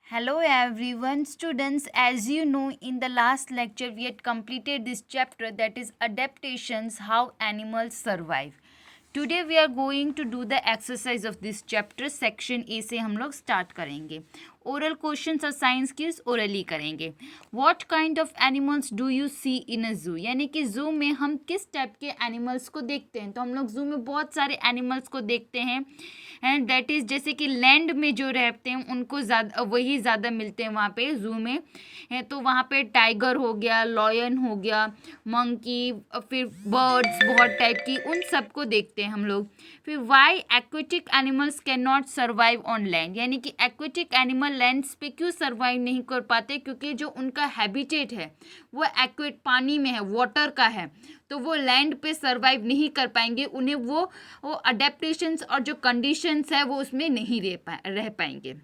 Hello everyone, students. As you know, in the last lecture, we had completed this chapter that is adaptations, how animals survive. Today we are going to do the exercise of this chapter. Section A से हम लोग start करेंगे. Oral questions और science quiz orally करेंगे. What kind of animals do you see in a zoo, यानी कि जू में हम किस टाइप के एनिमल्स को देखते हैं. तो हम लोग जू में बहुत सारे एनिमल्स को देखते हैं एंड दैट इज़ जैसे कि लैंड में जो रहते हैं उनको ज़्यादा वही ज़्यादा मिलते हैं वहाँ पे जू में. तो वहाँ पे टाइगर हो गया, लॉयन हो गया, मंकी, फिर बर्ड्स बहुत टाइप की, उन सबको देखते हैं हम लोग. फिर why aquatic animals can not survive on land, यानी कि एक्वेटिक एनिमल लैंड्स पे क्यों सर्वाइव नहीं कर पाते, क्योंकि जो उनका हैबिटेट है वो एक्वेट पानी में है, वाटर का है, तो वो लैंड पे सर्वाइव नहीं कर पाएंगे. उन्हें वो अडेप्टेशंस और जो कंडीशंस है वो उसमें नहीं रह पाएंगे.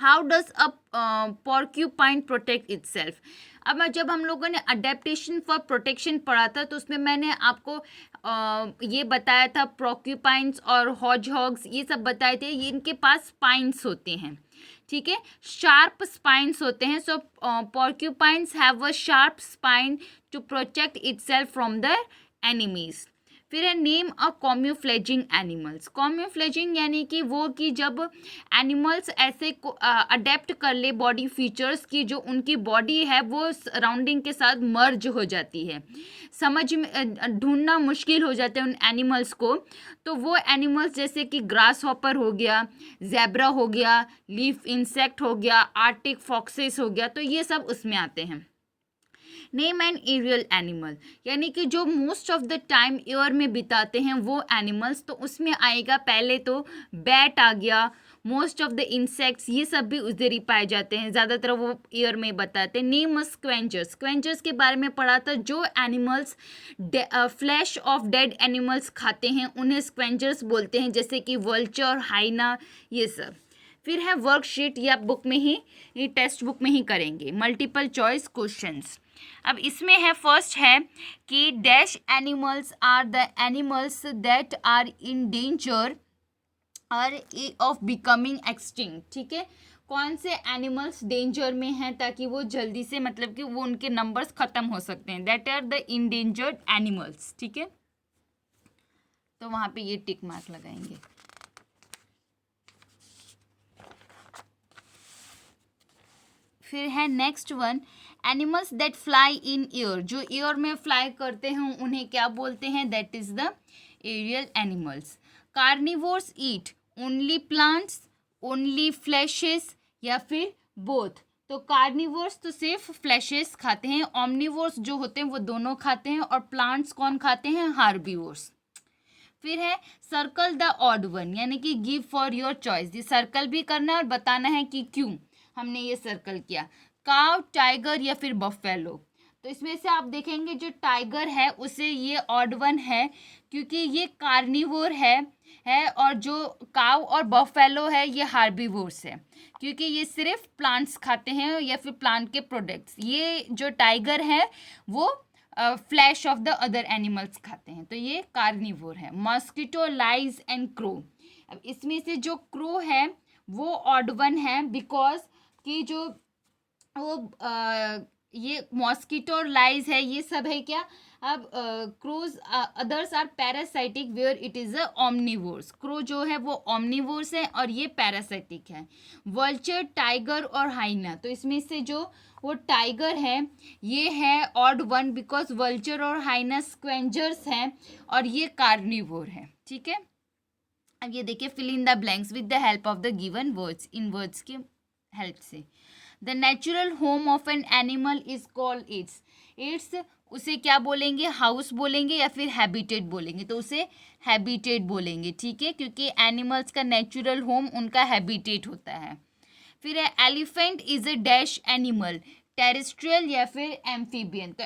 How does a porcupine protect itself. अब जब हम लोगों ने अडेप्टेशन फॉर प्रोटेक्शन पढ़ा था तो उसमें मैंने आपको ये बताया था प्रोक्यूपाइंस और हॉजहॉग्स ये सब बताए थे. ये इनके पास स्पाइंस होते हैं, ठीक है, शार्प स्पाइंस होते हैं. So porcupines have a sharp spine to protect itself from the enemies. फिर है नेम अ कॉम्यूफ्लेजिंग एनिमल्स. कॉम्यूफ्लेजिंग यानी कि वो कि जब एनिमल्स ऐसे अडेप्ट कर ले बॉडी फीचर्स की, जो उनकी बॉडी है वो सराउंडिंग के साथ मर्ज हो जाती है, समझ में ढूंढना मुश्किल हो जाता है उन एनिमल्स को. तो वो एनिमल्स जैसे कि ग्रास हॉपर हो गया, जेब्रा हो गया, लीफ इंसेक्ट हो गया, आर्टिक फॉक्सेस हो गया, तो ये सब उसमें आते हैं. नेम एन एरियल एनिमल, यानी कि जो most of the time air में बिताते हैं वो एनिमल्स, तो उसमें आएगा पहले तो बैट आ गया. मोस्ट ऑफ द इंसेक्ट्स ये सब भी उधर ही पाए जाते हैं, ज़्यादातर वो एयर में बताते हैं. Name scavengers. स्क्वेंजर्स के बारे में पढ़ा था, जो animals flash of dead animals खाते हैं उन्हें स्क्वेंजर्स बोलते हैं, जैसे कि वल्चर, हाइना, ये सब. फिर है वर्कशीट, या बुक में ही, ये टेक्स्ट बुक में ही करेंगे, मल्टीपल चॉइस क्वेश्चंस. अब इसमें है फर्स्ट है कि dash animals are the animals that are in danger और ऑफ बिकमिंग एक्सटिंक्ट. ठीक है, कौन से एनिमल्स डेंजर में हैं ताकि वो जल्दी से, मतलब कि वो उनके नंबर्स खत्म हो सकते हैं, that are the endangered animals. ठीक है, तो वहाँ पे ये टिक मार्क लगाएंगे. फिर है next one, animals that fly in air. जो एयर में फ्लाई करते हैं उन्हें क्या बोलते हैं, that is the aerial animals. Carnivores eat only plants, only fleshes, या फिर बोथ. तो कार्निवोर्स तो सिर्फ फ्लैशेस खाते हैं, ऑमनिवोर्स जो होते हैं वो दोनों खाते हैं, और प्लांट्स कौन खाते हैं, हार्बीवोर्स. फिर है सर्कल द ऑड वन, यानी कि गिव फॉर योर चॉइस. ये सर्कल भी करना है और बताना है कि क्यों हमने ये सर्कल किया. काव, टाइगर, या फिर बफेलो. तो इसमें से आप देखेंगे जो टाइगर है उसे ये ऑड वन है क्योंकि ये कार्निवोर है और जो काव और बफेलो है ये हार्बीवोर्स है क्योंकि ये सिर्फ प्लांट्स खाते हैं या फिर प्लांट के प्रोडक्ट्स. ये जो टाइगर है वो flash of the other animals खाते हैं, तो ये कार्निवोर है. Mosquito, lies and crow. अब इसमें से जो क्रो है वो ऑड वन है बिकॉज कि जो वो ये मॉस्किटो और लाइज है ये सब है क्या. अब crows others are parasitic where it is a omnivores. Crow जो है वो ऑमनिवोर्स है और ये पैरासाइटिक है. वल्चर, टाइगर और हाइना. तो इसमें से जो वो टाइगर है ये है ऑड वन बिकॉज वल्चर और हाइना स्क्वेंजर्स हैं और ये कार्निवोर है. ठीक है, अब ये देखिए, fill in the blanks with the help of the given words. इन वर्ड्स के हेल्प से. The natural home of an animal is called its. उसे क्या बोलेंगे, हाउस बोलेंगे या फिर हैबिटेट बोलेंगे. तो उसे हैबिटेट बोलेंगे. ठीक है, क्योंकि एनिमल्स का नेचुरल होम उनका हैबिटेट होता है. फिर है elephant is a dash animal, terrestrial या फिर एम्फीबियन. तो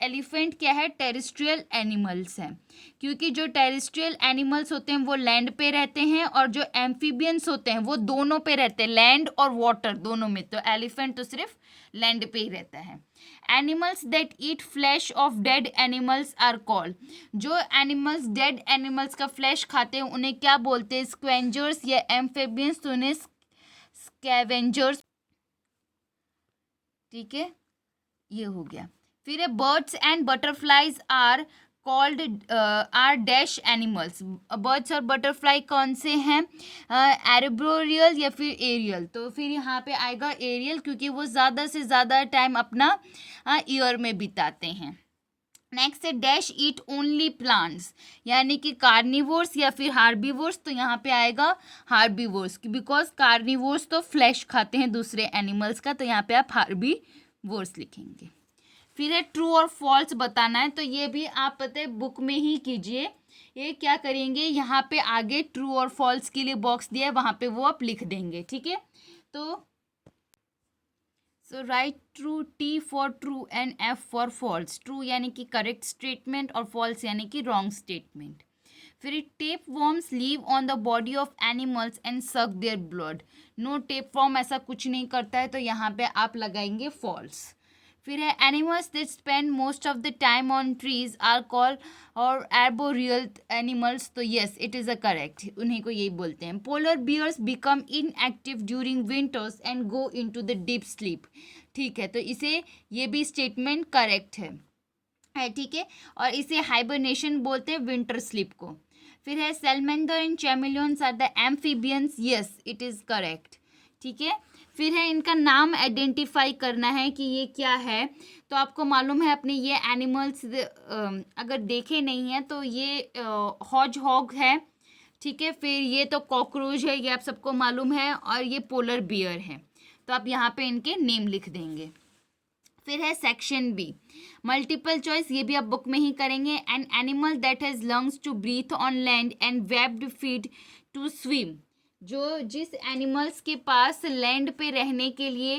एलिफेंट क्या है, टेरेस्ट्रियल एनिमल्स हैं क्योंकि जो टेरेस्ट्रियल एनिमल्स होते हैं वो लैंड पे रहते हैं और जो एम्फीबियंस होते हैं वो दोनों पे रहते हैं, लैंड और वाटर दोनों में. तो एलिफेंट तो सिर्फ लैंड पे ही रहता है. Animals that eat flesh of dead animals are called. जो एनिमल्स डेड एनिमल्स का फ्लैश खाते हैं उन्हें क्या बोलते हैं, स्क्वेंजर्स या एम्फीबियंस. तो उन्हें स्कैवेंजर्स ठीक है, ये हो गया. फिर है birds and butterflies are called are dash animals. Birds और बटरफ्लाई कौन से हैं? एर्बोरियल या फिर एरियल. तो फिर यहाँ पे आएगा एरियल, क्योंकि वो ज़्यादा से ज़्यादा टाइम अपना ईयर में बिताते हैं. नेक्स्ट है डैश ईट ओनली प्लांट्स, यानी कि कार्निवोर्स या फिर हार्बीवोर्स. तो यहाँ पे आएगा हार्बीवोर्स, बिकॉज कार्निवोर्स तो फ्लैश खाते हैं दूसरे एनिमल्स का, तो यहाँ पे आप हार्बीवोर्स लिखेंगे. फिर है ट्रू और फॉल्स बताना है. तो ये भी आप पता है बुक में ही कीजिए. ये क्या करेंगे, यहाँ पे आगे ट्रू और फॉल्स के लिए बॉक्स दिया है, वहाँ पे वो आप लिख देंगे. ठीक है, तो so write true, T for true and F for false. True यानी कि करेक्ट स्टेटमेंट और फॉल्स यानी कि रॉन्ग स्टेटमेंट. फिर tapeworms live on the body of animals and suck their blood. No, tapeworm ऐसा कुछ नहीं करता है, तो यहाँ पे आप लगाएंगे फॉल्स. फिर है animals that spend most of the time on trees are called और एर्बोरियल एनिमल्स. तो yes, it is a correct, उन्हीं को यही बोलते हैं. Polar bears become inactive during winters and go into the deep sleep. ठीक है, तो इसे ये भी स्टेटमेंट करेक्ट है. ठीक है, और इसे हाइबरनेशन बोलते हैं, विंटर स्लीप को. फिर है salamander and chameleons are the amphibians. Yes, it is correct. ठीक है, फिर है इनका नाम आइडेंटिफाई करना है कि ये क्या है. तो आपको मालूम है अपने ये एनिमल्स अगर देखे नहीं हैं तो ये हॉज हॉग है. ठीक है, फिर ये तो कॉकरोच है, ये आप सबको मालूम है, और ये पोलर बियर है. तो आप यहाँ पे इनके नेम लिख देंगे. फिर है सेक्शन बी, मल्टीपल चॉइस. ये भी आप बुक में ही करेंगे. An animal that has lungs to breathe on land and webbed feet to swim. जो जिस एनिमल्स के पास लैंड पे रहने के लिए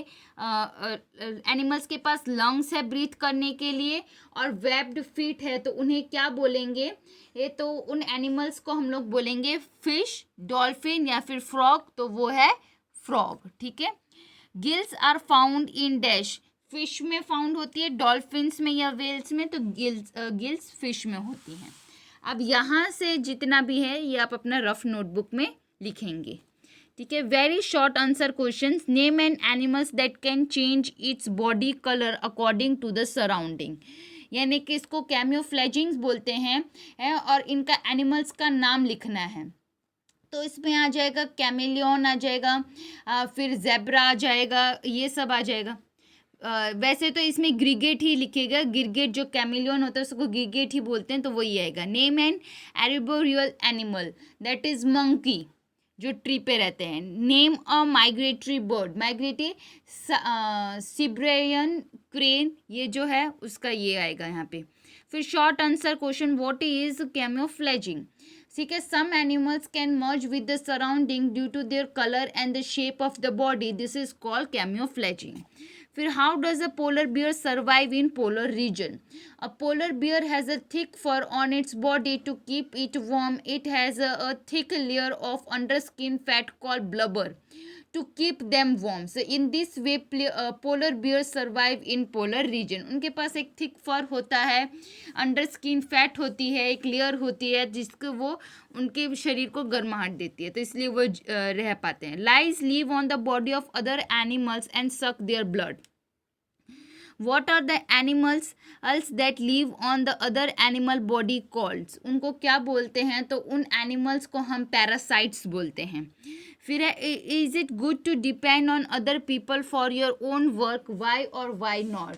एनिमल्स के पास लंग्स है ब्रीथ करने के लिए और वेब्ड फीट है, तो उन्हें क्या बोलेंगे? ये तो उन एनिमल्स को हम लोग बोलेंगे फिश, डॉल्फिन या फिर फ्रॉग. तो वो है फ्रॉग. ठीक है, gills are found in dash. Fish में फाउंड होती है, डॉल्फिन्स में या वेल्स में. तो गिल्स फिश में होती हैं. अब यहाँ से जितना भी है ये आप अपना रफ नोटबुक में लिखेंगे. ठीक है, very short answer questions. Name an animals that can change its body colour according to the surrounding. यानी कि इसको कैमियोफ्लेजिंग्स बोलते हैं और इनका एनिमल्स का नाम लिखना है. तो इसमें आ जाएगा कैमेलियन, आ जाएगा फिर जेब्रा आ जाएगा, ये सब आ जाएगा. वैसे तो इसमें ग्रिगेट ही लिखेगा. गिरगेट जो कैमिलियन होता है उसको गिरगेट ही बोलते हैं, तो वही आएगा. Name an arboreal animal that is monkey, जो ट्री पे रहते हैं. Name a migratory bird. Migratory Siberian crane, ये जो है उसका ये आएगा यहाँ पे. फिर short answer question, what is camouflaging. ठीक है, some animals can merge with the surrounding due to their colour and the shape of the body. This is called camouflaging. फिर how does a polar bear survive in polar region. A polar bear has a thick fur on its body to keep it warm. It has a thick layer of under skin fat called blubber to keep them warm. So in this way polar bears survive in polar region. उनके पास एक thick फर होता है, under skin fat होती है, एक layer होती है जिसको वो उनके शरीर को गर्माहट देती है, तो इसलिए वो रह पाते हैं. Lice live on the body of other animals and suck their blood. What are the animals else that live on the other animal body called. उनको क्या बोलते हैं? तो उन एनिमल्स को हम पैरासाइट्स बोलते हैं. फिर है is it good to depend on other people for your own work, why or why not.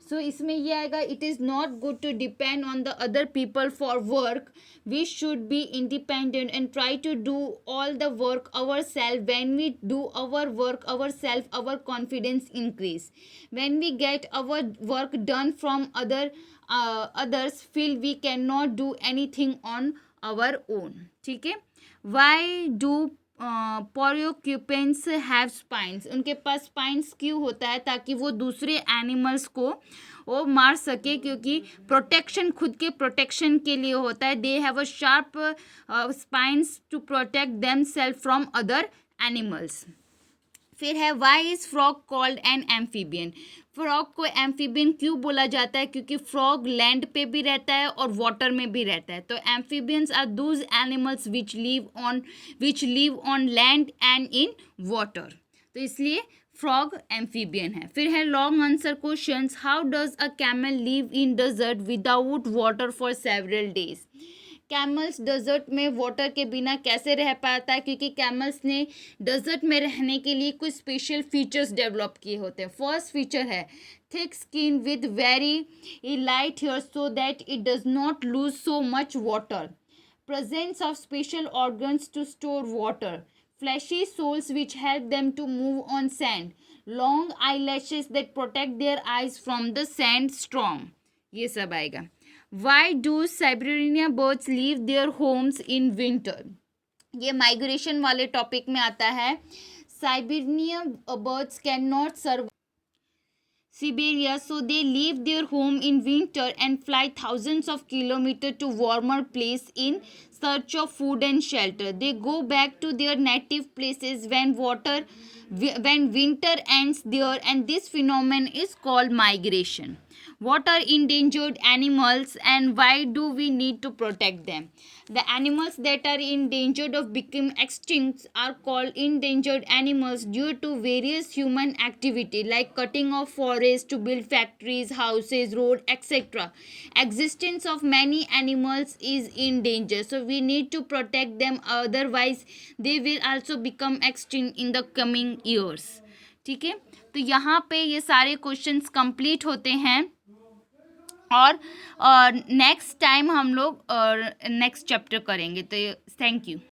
So इसमें ये आएगा, it is not good to depend on the other people for work. We should be independent and try to do all the work our self. When we do our work our self, our confidence increase. When we get our work done from others feel we cannot do anything on our own. ठीक है, why do पोर्क्यूपिन्स have spines. उनके पास spines क्यों होता है? ताकि वो दूसरे animals को वो मार सके, क्योंकि प्रोटेक्शन, खुद के प्रोटेक्शन के लिए होता है. They have a sharp spines to protect them self from other animals. फिर है why is frog called an amphibian. Frog को एम्फीबियन क्यों बोला जाता है? क्योंकि फ्रॉग लैंड पे भी रहता है और वाटर में भी रहता है. तो amphibians are those animals which live on land and in water. तो इसलिए फ्रॉग एम्फीबियन है। फिर है long answer questions. How does a camel live in desert without water for several days. Camels desert में वाटर के बिना कैसे रह पाता है, क्योंकि कैमल्स ने डेजर्ट में रहने के लिए कुछ स्पेशल फीचर्स डेवलप किए होते हैं। फर्स्ट फीचर है thick skin with very light hair so that it does not lose so much water, presence of special organs to store water, fleshy soles which help them to move on sand, long eyelashes that protect their eyes from the sandstorm. ये सब आएगा। Why do Siberian birds leave their homes in winter? ये migration वाले topic में आता है। Siberian birds cannot survive Siberia, so they leave their home in winter and fly thousands of kilometers to warmer place in search of food and shelter. They go back to their native places when winter ends there, and this phenomenon is called migration. What are endangered animals and why do we need to protect them? The animals that are endangered of becoming extinct are called endangered animals due to various human activity like cutting of forests to build factories, houses, roads, etc. Existence of many animals is in danger, so we need to protect them, otherwise they will also become extinct in the coming years. ठीक है, तो यहाँ पे ये सारे questions complete होते हैं और नेक्स्ट टाइम हम लोग नेक्स्ट चैप्टर करेंगे। तो थैंक यू।